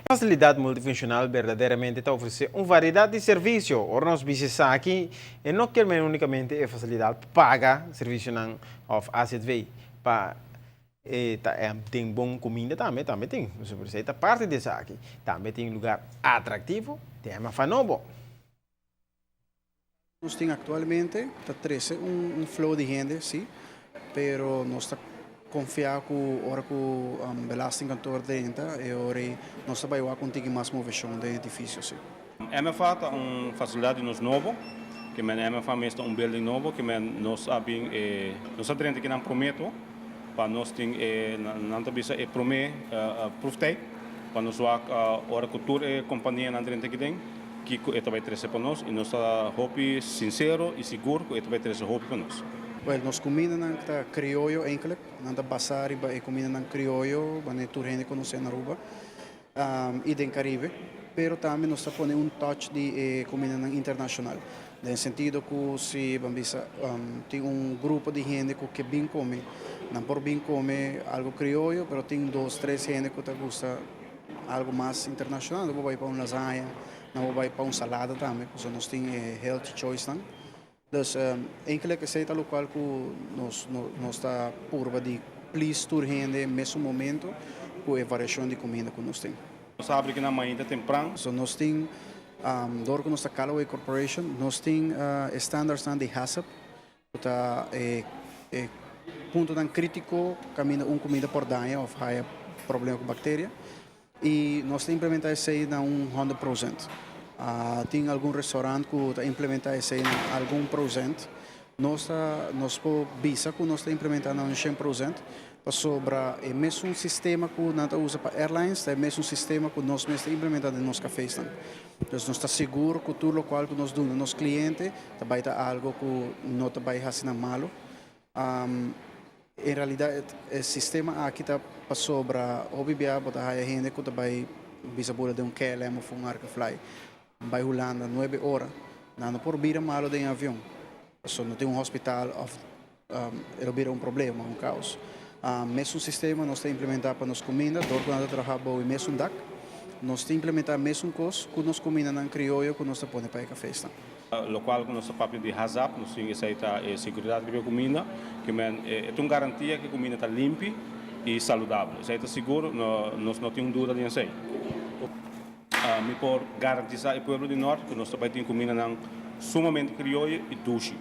Facilidade multifuncional verdadeiramente está oferecer uma variedade de serviços. Ora, nós precisamos aqui, e não quer unicamente a facilidade paga serviço não of AZV. Para tem bom comida também tem. Você está parte dessa aqui. Também tem lugar atrativo, tem uma fanobo. Nós temos atualmente, está 13, flow de gente, sim, pero nós está confiar que ora que o belastingkantoor dentro e ora nós vai lá contigo mais movimento de edifício, sim. MFA está uma facilidade nos novo, que men MFA mesmo um building novo, que men nós abing nós adrente que não prometo, para nós tem não tá bisa prome proof take, para nós ora cultura companhia não adrente que tem, que isso vai trazer para nós e nós está hope sincero e seguro que isso vai trazer hope para nós. Well, nós comida não tá criollo enkele, não tá basar e comida não criollo, bane tur gente conhecer na Aruba, e den Caribe, pero também nós tá pondo touch de comida não internacional, no sentido que se bambisa tem grupo de gente que bem come, não por bem come algo criollo, pero tem 2, 3 gente que gosta algo mais internacional, não vai para lasanha, não vai para salada também, porque nós tem healthy choice também. Dus enkele receita local que nós está curva de please turgende mesmo momento com a variação de comida que nós temos. Nós abrimos aqui na manhã temprano. So nós temos door que nós está Callaway Corporation, nós temos standards de HACCP, que está ponto tão crítico caminha comida por danha ou há problema com bactéria e nós temos implementar isso aí na 100%. Tem algum restaurante que implementa isso em algum porcento. Nós podemos visa que nós implementando em 100%. Para sobra é mesmo sistema que nós usa para airlines, é mesmo sistema que nós mesmos implementando em nossos cafés também. Então nós está seguro que tudo o qual que nós damos aos clientes vai estar algo que não vai fazer malo. Em realidade o sistema aqui está para sobra obviamente botar a gente que vai visa bola de KLM ou arca fly. Vai Holanda 9 horas, não por vir malo de avião. Só não tem hospital, ele vira problema, caos. Mesmo sistema nós temos implementar para nós comida, dor quando nós trabalhamos em mesmo DAC, nós temos implementar mesmo coisa que nós comida não crioulo que nós põe para a festa. Local que nós papel de hazap, nós temos essa segurança de comida, que é uma garantia que a comida está limpa e saudável. Isso é seguro, nós não temos dúvida nisso aí. Me por garantizar o povo do norte que nós também temos comida sumamente criolla e doce.